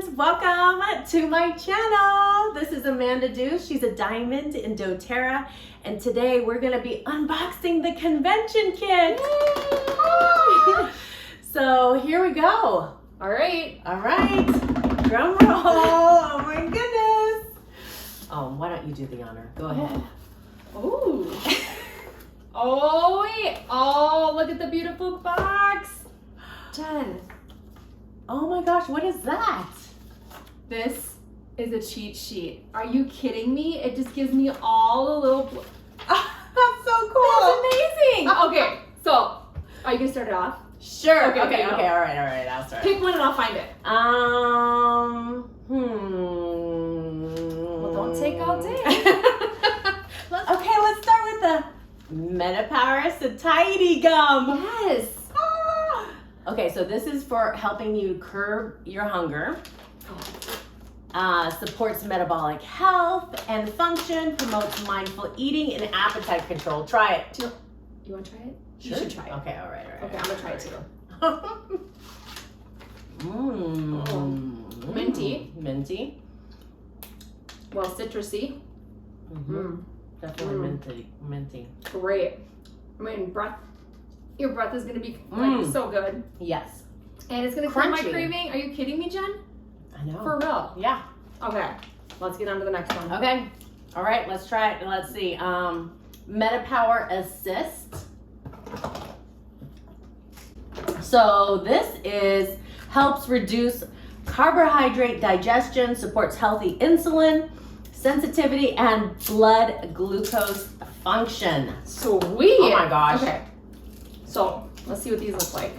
friends, welcome to my channel. This is Amanda Deuce. She's a diamond in doTERRA, and today we're going to be unboxing the convention kit. So here we go. All right. Drum roll. Oh my goodness. Why don't you do the honor? Go ahead. Ooh. Oh wait. Oh, look at the beautiful box. Jen. Oh my gosh, what is that? This is a cheat sheet. Are you kidding me? It just gives me all the little... That's so cool. That's amazing. Okay, so are you gonna start it off? Sure. Okay, Okay. go. All right. I'll start. Pick one and I'll find it. Well, don't take all day. Okay, let's start with the MetaPWR Satiety Gum. Yes. Okay, so this is for helping you curb your hunger, supports metabolic health and function, promotes mindful eating and appetite control. Try it. You want to try it? Sure. You should try it. Okay, all right. Okay, I'm gonna try it too. Minty. Well, citrusy. Definitely minty. Great. I mean, your breath is gonna be like so good. Yes. And it's gonna curb my Crunchy. craving. Are you kidding me, Jen? I know. For real? Yeah. Okay. Let's get on to the next one. Okay. All right, let's try it. Let's see. MetaPWR Assist. So this helps reduce carbohydrate digestion, supports healthy insulin sensitivity, and blood glucose function. Sweet. Oh my gosh. Okay. So let's see what these look like.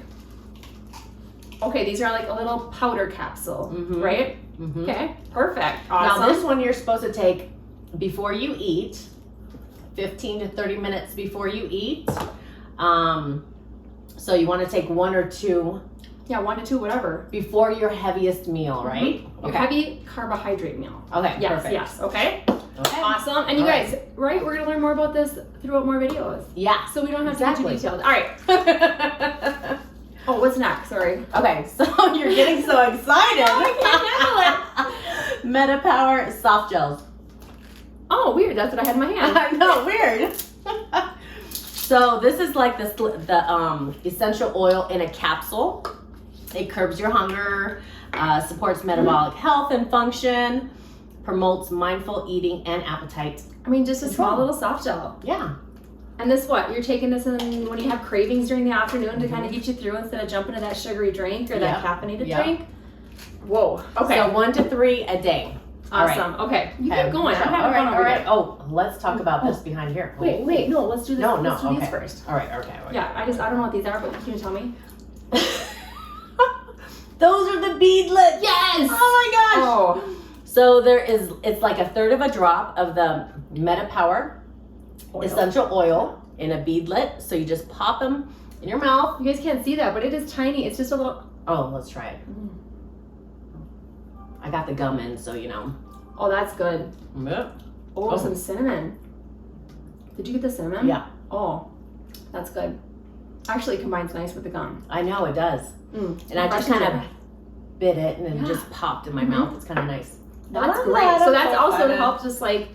Okay, these are like a little powder capsule, right? Okay, perfect. Awesome. Now this one you're supposed to take before you eat, 15 to 30 minutes before you eat. So you want to take 1 or 2. Yeah, 1 to 2, whatever. Before your heaviest meal, right? Your heavy carbohydrate meal. Okay, Yes, perfect. yes, okay. Okay. Awesome. And you guys, right, we're gonna learn more about this throughout more videos. Yeah. So we don't have to get too detailed. All right. Oh, what's next? Sorry. Okay, so you're getting so excited. No, I can't handle it. MetaPWR soft gels. Oh, weird. That's what I had in my hand. I know, weird. So this is like the essential oil in a capsule. It curbs your hunger, supports metabolic health and function, promotes mindful eating and appetite. I mean, just a Control. small little soft gel. Yeah. And this what? You're taking this in when you have cravings during the afternoon to kind of get you through instead of jumping to that sugary drink or that caffeinated drink? Whoa. Okay. So 1 to 3 a day. Awesome. Okay. You keep going. I'm having fun over here. Oh, let's talk about this behind here. Wait. No, let's do this. No, let's do okay. these first. All right. Okay. Yeah, I don't know what these are, but can you tell me? Those are the beadlets. Yes! Oh my gosh. Oh. So it's like 1/3 of a drop of the MetaPWR essential oil in a beadlet. So you just pop them in your mouth. You guys can't see that, but it is tiny. It's just a little... Oh, let's try it. I got the gum in, so you know. Oh, that's good. Yep. Oh, some cinnamon. Did you get the cinnamon? Yeah. Oh, that's good. Actually, it combines nice with the gum. I know it does. And I just kind of bit it and then just popped in my mouth. It's kind of nice. That's great. So that's also to help just like,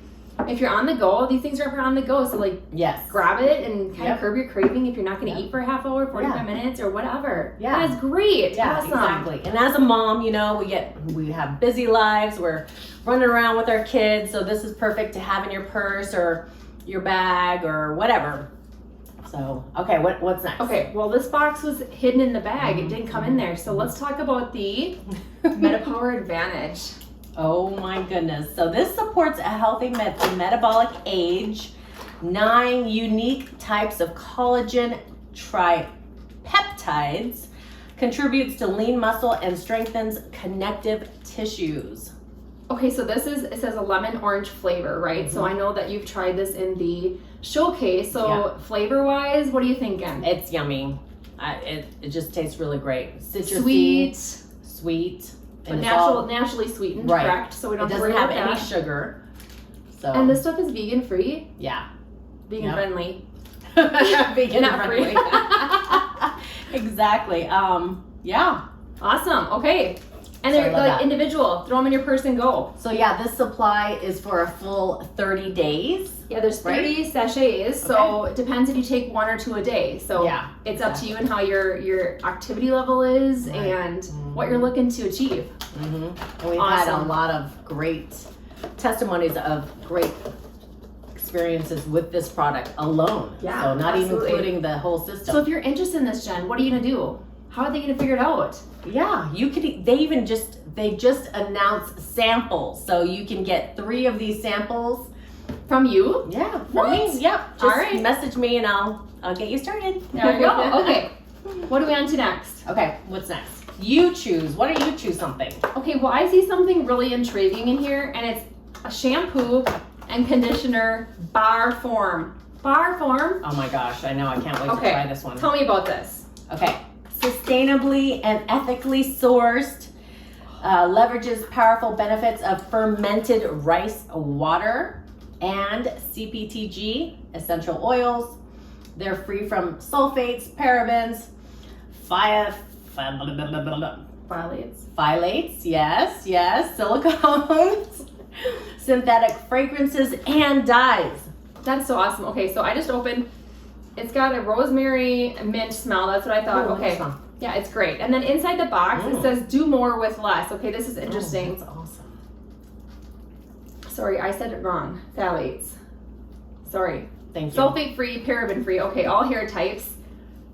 if you're on the go, these things are for on the go. So like, grab it and kind of curb your craving if you're not going to eat for a half hour, 45 minutes or whatever. Yeah. That's great. Yeah, Awesome. exactly. And as a mom, you know, we have busy lives. We're running around with our kids. So this is perfect to have in your purse or your bag or whatever. So, okay, what's next? Okay, well, this box was hidden in the bag. It didn't come in there. So let's talk about the MetaPWR Advantage. Oh my goodness. So this supports a healthy metabolic age, 9 unique types of collagen tripeptides, contributes to lean muscle and strengthens connective tissues. Okay, so it says a lemon orange flavor, right? So I know that you've tried this in the showcase. So flavor wise, what are you thinking? It's yummy. It just tastes really great. Citrusy, sweet. But naturally sweetened, correct? So we don't have to worry about any sugar. So and this stuff is vegan free. Yeah. Vegan friendly. Vegan not friendly. free. Exactly. Yeah. Awesome. Okay. And they're like individual. Throw them in your purse and go. So yeah, this supply is for a full 30 days. Yeah, there's 30 sachets. So it depends if you take 1 or 2 a day. So it's up to you and how your activity level is and what you're looking to achieve. And we've had a lot of great testimonies of great experiences with this product alone. Yeah, so not even including the whole system. So if you're interested in this, Jen, what are you gonna do? How are they gonna figure it out? Yeah, you could. They just announced samples, so you can get 3 of these samples from you. Yeah, from me. Yep. Just message me and I'll get you started. There we go. Okay. What are we on to next? Okay. What's next? You choose. Why don't you choose something? Okay. Well, I see something really intriguing in here, and it's a shampoo and conditioner bar form. Bar form. Oh my gosh! I know. I can't wait to try this one. Tell me about this. Okay. Sustainably and ethically sourced, leverages powerful benefits of fermented rice water and CPTG essential oils. They're free from sulfates, parabens, phthalates, yes, silicones, synthetic fragrances, and dyes. That's so awesome. Okay, so I just opened. It's got a rosemary mint smell. That's what I thought. Okay. Yeah, it's great. And then inside the box, it says do more with less. Okay, this is interesting. That's awesome. Sorry, I said it wrong. Phthalates. Sorry. Thank you. Sulfate free, paraben free. Okay, all hair types.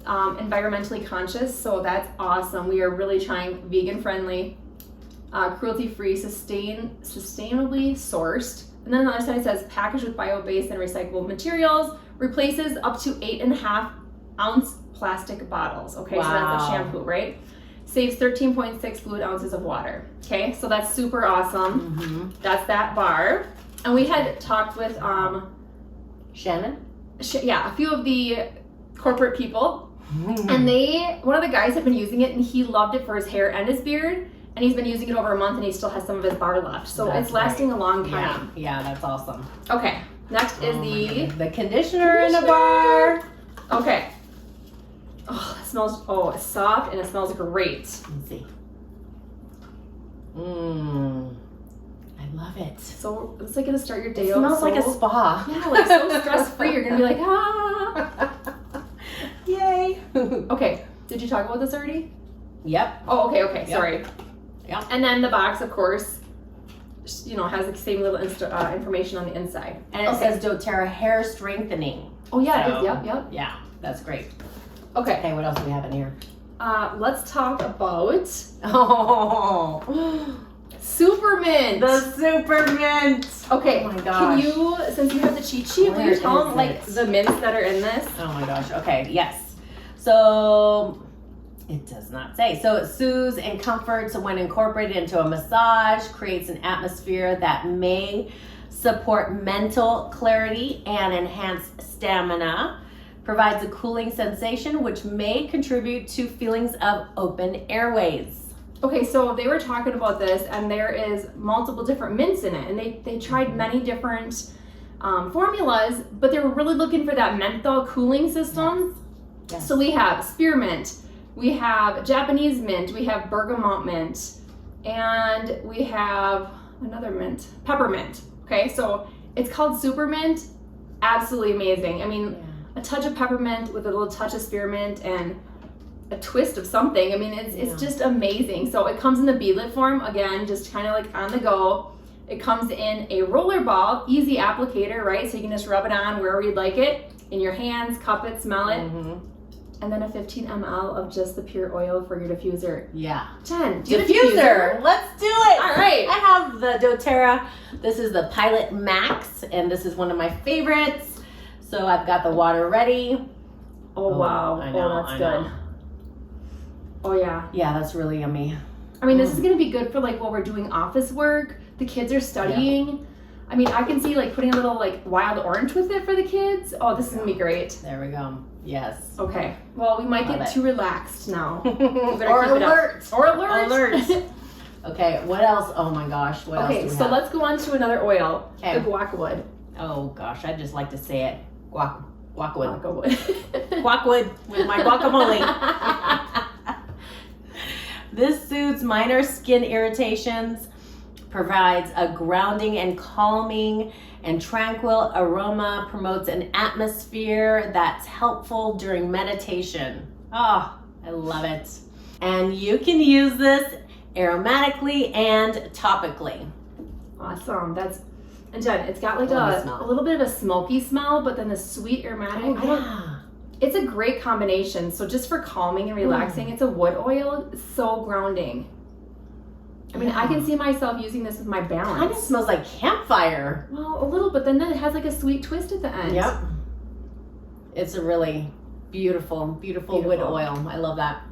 Environmentally conscious. So that's awesome. We are really trying vegan friendly, cruelty free, sustainably sourced. And then on the other side it says packaged with bio-based and recyclable materials. Replaces up to 8.5 ounce plastic bottles. Okay, so that's a shampoo, right? Saves 13.6 fluid ounces of water. Okay, so that's super awesome. That's that bar. And we had talked with Shannon? A few of the corporate people. And one of the guys had been using it and he loved it for his hair and his beard. And he's been using it over a month and he still has some of his bar left. So it's lasting a long time. Yeah, that's awesome. Okay. Next is the conditioner in a bar. Okay. Oh, it smells, it's soft and it smells great. Let's see. I love it. So it's like gonna start your day out. It smells like a spa. Yeah, like so stress-free. You're gonna be like, Yay. Okay, did you talk about this already? Yep. Oh, okay, sorry. Yeah. And then the box, of course, has the same little information on the inside. And it says doTERRA hair strengthening. Oh yeah, it is. Yep. Yeah, that's great. Okay, what else do we have in here? Let's talk about Supermint. The Supermint. Okay. Oh my gosh. Can you, since you have the cheat sheet, will you tell them like the mints that are in this? Oh my gosh. Okay. Yes. So it does not say. So it soothes and comforts when incorporated into a massage, creates an atmosphere that may support mental clarity and enhance stamina, provides a cooling sensation which may contribute to feelings of open airways. Okay, so they were talking about this and there is multiple different mints in it and they tried many different formulas, but they were really looking for that menthol cooling system. Yes. So we have spearmint, we have Japanese mint, we have bergamot mint, and we have another mint, peppermint. Okay, so it's called Supermint. Absolutely amazing. I mean, a touch of peppermint with a little touch of spearmint and a twist of something. I mean, it's just amazing. So it comes in the beadlet form, again, just kind of like on the go. It comes in a roller ball, easy applicator, right? So you can just rub it on wherever you'd like it, in your hands, cup it, smell it. And then a 15 ml of just the pure oil for your diffuser. Yeah. Jen, do you have a diffuser? Let's do it. All right. I have the doTERRA. This is the Pilot Max, and this is one of my favorites. So I've got the water ready. Oh wow. I know, that's good. Oh yeah. Yeah, that's really yummy. I mean, this is gonna be good for like while we're doing office work. The kids are studying. Yeah. I mean, I can see like putting a little like wild orange with it for the kids. Oh, this is gonna be great. There we go. Yes. Okay. Well, we might get too relaxed now. Or alert. Or alert. Alert. Okay. What else? Oh my gosh. What else do we have? Let's go on to another oil. Okay. The guacwood. Oh gosh, I'd just like to say it. Guacwood. Guacwood. Guacwood with my guacamole. This soothes minor skin irritations, provides a grounding and calming and tranquil aroma, promotes an atmosphere that's helpful during meditation. Oh, I love it. And you can use this aromatically and topically. Awesome. And Jen, it's got like Love a little bit of a smoky smell, but then the sweet aromatic. It's a great combination. So just for calming and relaxing, it's a wood oil. It's so grounding. I mean, I can see myself using this with my balance. Kind of smells like campfire. Well, a little, but then it has like a sweet twist at the end. Yep. It's a really beautiful wood oil. I love that.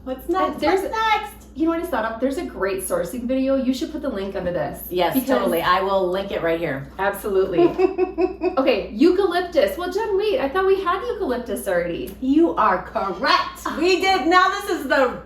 What's next? What's next? You know what I just thought of? There's a great sourcing video. You should put the link under this. Yes, totally. I will link it right here. Absolutely. Okay, eucalyptus. Well, Jen, wait. I thought we had eucalyptus already. You are correct. We did. Now this is the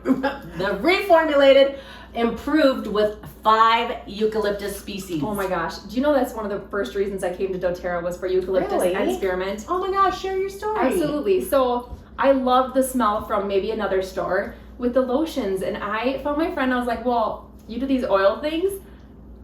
reformulated, improved with 5 eucalyptus species. Oh my gosh. Do you know that's one of the first reasons I came to doTERRA was for eucalyptus and spearmint? Oh my gosh, share your story. Absolutely. So I love the smell from maybe another store with the lotions, and I found my friend. I was like, well, you do these oil things.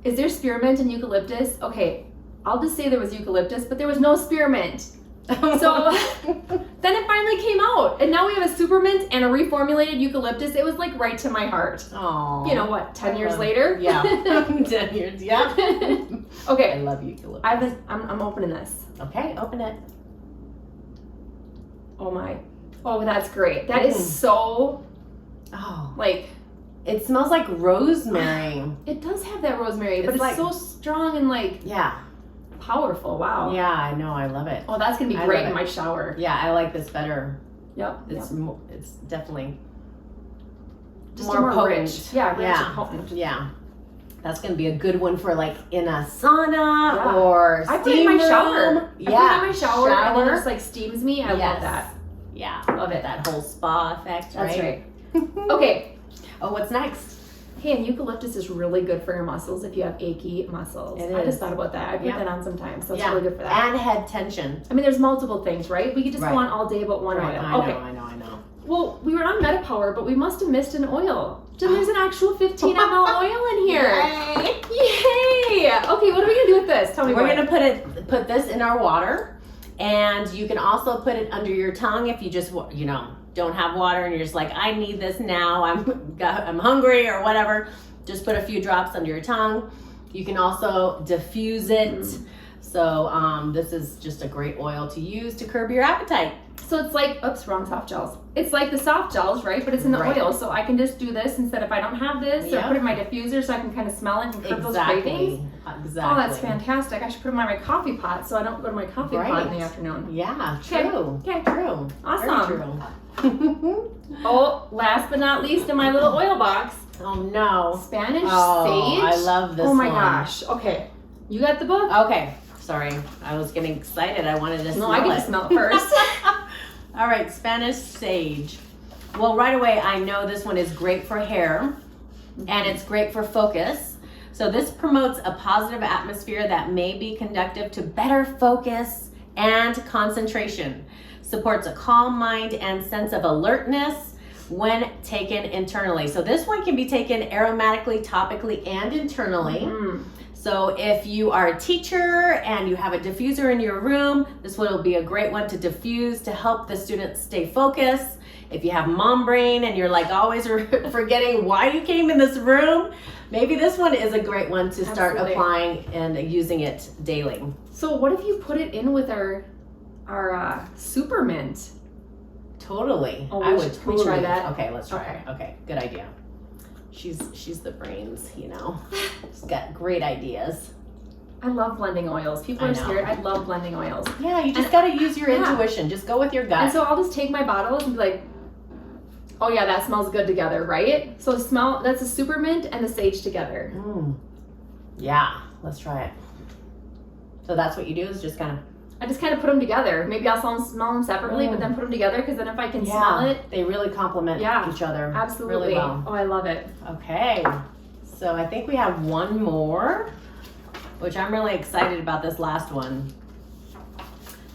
Is there spearmint and eucalyptus? Okay, I'll just say there was eucalyptus, but there was no spearmint. So then it finally came out, and now we have a supermint and a reformulated eucalyptus. It was like right to my heart. Oh, you know what? 10 years later. Yeah, 10 years. Yeah. Okay. I love eucalyptus. I'm opening this. Okay, open it. Oh my. Oh, that's great. That is so. Oh, like. It smells like rosemary. It does have that rosemary, but it's like, so strong and like. Yeah. Powerful. Wow. Yeah, I know. I love it. Oh, that's gonna be great in my shower. Yeah, I like this better. Yep. It's definitely just more potent. Rich. Yeah, rich and potent. Yeah. That's gonna be a good one for like in a sauna or steam I put it in my shower. Yeah. I put it in my shower and then it just like steams me. I love that. Yeah. Love it. That whole spa effect, right? That's right. Okay. Oh, what's next? Hey, and eucalyptus is really good for your muscles if you have achy muscles. I just thought about that. I put that on sometimes, so it's really good for that. And head tension. I mean, there's multiple things, right? We could just go on all day about one oil. I know. Well, we were on MetaPWR, but we must have missed an oil. Jen, there's an actual 15 ml oil in here. Yay! Okay, what are we gonna do with this? Tell me. We're gonna put this in our water, and you can also put it under your tongue if you just don't have water and you're just like, I need this now, I'm hungry or whatever. Just put a few drops under your tongue. You can also diffuse it. So this is just a great oil to use to curb your appetite. So it's like, wrong soft gels. It's like the soft gels, right? But it's in the oil. So I can just do this instead if I don't have this, or put it in my diffuser so I can kind of smell it and curb those cravings. Exactly. Oh, that's fantastic. I should put them in my coffee pot so I don't go to my coffee pot in the afternoon. Yeah, true. Okay. True. Awesome. Very true. Oh, last but not least in my little oil box. Oh no. Spanish sage. I love this one. Oh my gosh. Okay. You got the book? Okay. Sorry. I was getting excited. I wanted to smell it. No, I get to smell it first. All right, Spanish sage. Well, right away, I know this one is great for hair, and it's great for focus. So this promotes a positive atmosphere that may be conducive to better focus and concentration. Supports a calm mind and sense of alertness when taken internally. So this one can be taken aromatically, topically, and internally. So if you are a teacher and you have a diffuser in your room, this one will be a great one to diffuse to help the students stay focused. If you have mom brain and you're like always forgetting why you came in this room, maybe this one is a great one to start applying and using it daily. So what if you put it in with our super mint? Totally. Oh, I would totally try that. Okay, let's try it. Okay, good idea. She's the brains, She's got great ideas. I love blending oils. People are scared. I love blending oils. Yeah, you just got to use your intuition. Just go with your gut. And so I'll just take my bottles and be like, oh yeah, that smells good together, right? So that's a super mint and the sage together. Yeah, let's try it. So that's what you do is just kind of. I just kind of put them together. Maybe I'll smell them separately, but then put them together because then if I can smell it. They really complement each other. Absolutely. Really well. Oh, I love it. Okay. So I think we have one more, which I'm really excited about this last one.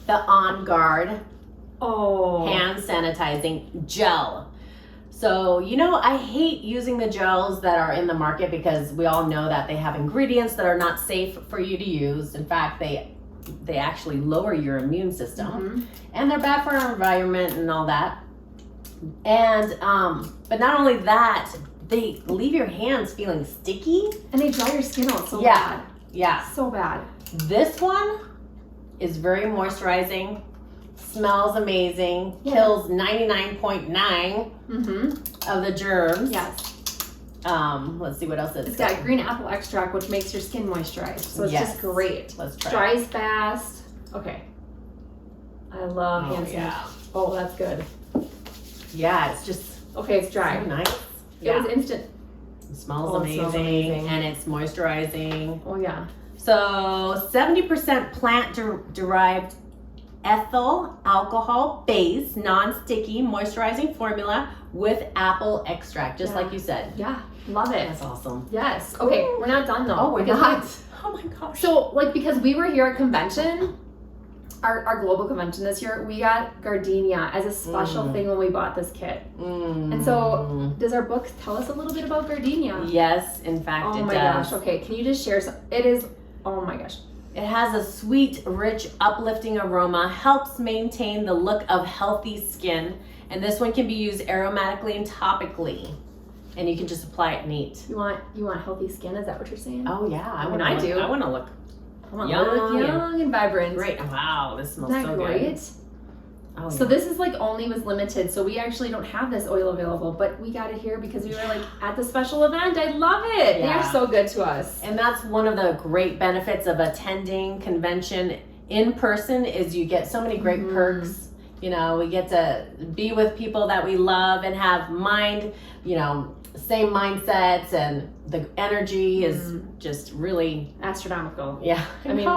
The On Guard hand sanitizing gel. So, you know, I hate using the gels that are in the market because we all know that they have ingredients that are not safe for you to use. In fact, they actually lower your immune system, and they're bad for our environment and all that. And but not only that, they leave your hands feeling sticky, and they dry your skin out so bad. Yeah, So bad. this one is very moisturizing, smells amazing, kills 99.9 of the germs. Yes. Let's see what else It's got green apple extract, which makes your skin moisturized. So it's just great. Let's try. Dries fast. Okay. I love hand sanitizer. Oh, that's good. Yeah, it's just okay. It's dry. so nice. It was instant. It smells amazing, and it's moisturizing. Oh yeah. So 70% plant-derived ethyl alcohol base, non-sticky moisturizing formula with apple extract, just like you said. Yeah, love it. That's awesome. Yes. Okay, we're not done though. Oh, we're not. Oh my gosh. So, like, because we were here at convention, our global convention this year, we got gardenia as a special thing when we bought this kit. And so, does our book tell us a little bit about gardenia? Yes, in fact, it does. Oh my gosh. Okay, can you just share some? It is. Oh my gosh. It has a sweet, rich, uplifting aroma, helps maintain the look of healthy skin, and this one can be used aromatically and topically, and you can just apply it neat. You want healthy skin? Is that what you're saying? Oh yeah, I do. I want to look I want to look young and vibrant. great. Wow, this smells Isn't that so great? good. Oh, So this is like only was limited, so we actually don't have this oil available, but we got it here because we were like at the special event. I love it. They are so good to us. And that's one of the great benefits of attending convention in person is you get so many great perks. You know, we get to be with people that we love and have same mindsets, and the energy is just really Astronomical. Yeah. I mean,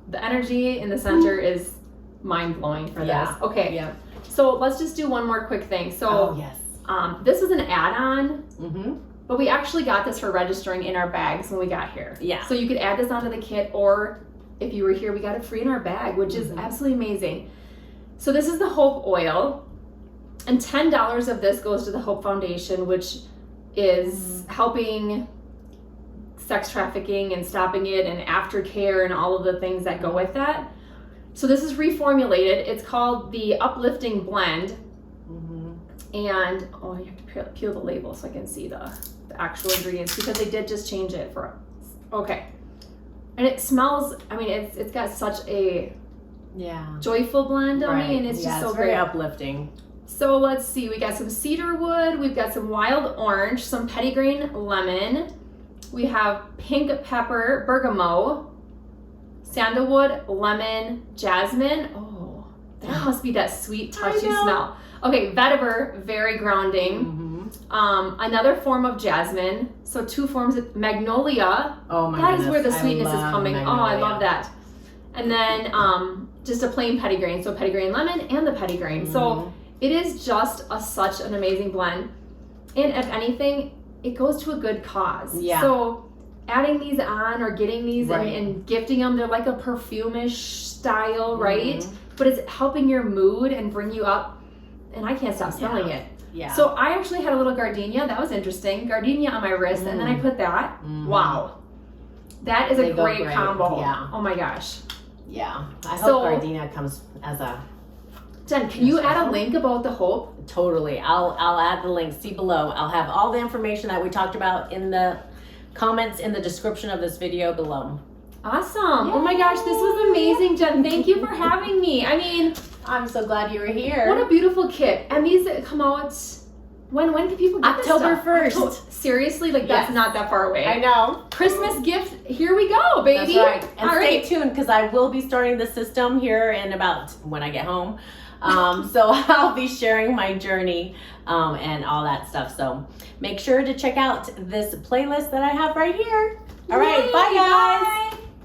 the energy in the center is mind-blowing for this. Okay. Yeah. So let's just do one more quick thing. So yes. This was an add-on, but we actually got this for registering in our bags when we got here. Yeah. So you could add this onto the kit, or if you were here, we got it free in our bag, which is absolutely amazing. So this is the Hope Oil, and $10 of this goes to the Hope Foundation, which is helping sex trafficking and stopping it, and aftercare and all of the things that go with that. So this is reformulated. It's called the Uplifting Blend. And, oh, you have to peel the label so I can see the actual ingredients, because they did just change it for us. Okay. And it smells, I mean, it's got such a joyful blend on me, and it's just so it's great. very uplifting. So let's see, we got some cedar wood, we've got some wild orange, some petitgrain lemon, we have pink pepper, bergamot, sandalwood, lemon, jasmine. Oh, that must be that sweet, touchy smell. Okay, vetiver, very grounding. Another form of jasmine. So 2 forms of magnolia. Oh my That goodness. is where the sweetness is coming. Magnolia. Oh, I love that. And then just a plain petitgrain. So petitgrain lemon and the petitgrain. So it is just such an amazing blend. And if anything, it goes to a good cause. Yeah. So adding these on or getting these and gifting them, they're like a perfume-ish style, right? But it's helping your mood and bring you up. And I can't stop smelling it. Yeah. So I actually had a little gardenia. That was interesting. Gardenia on my wrist, and then I put that. Wow. That is a great combo. Yeah. Oh my gosh. Yeah. I hope gardenia comes as a... Jen, can you add a link about the Hope? Totally. I'll add the link. See below. I'll have all the information that we talked about in the comments in the description of this video below. Awesome. Oh my gosh, this was amazing, Jen. Thank you for having me. I mean, I'm so glad you were here. what a beautiful kit. And these come out, when can people get October this 1st. Seriously? Like, that's not that far away. I know. Christmas gift, here we go, baby. That's right. And All stay right. tuned, because I will be starting the system here in about when I get home. So I'll be sharing my journey and all that stuff. So make sure to check out this playlist that I have right here. All right. Bye, guys. Bye.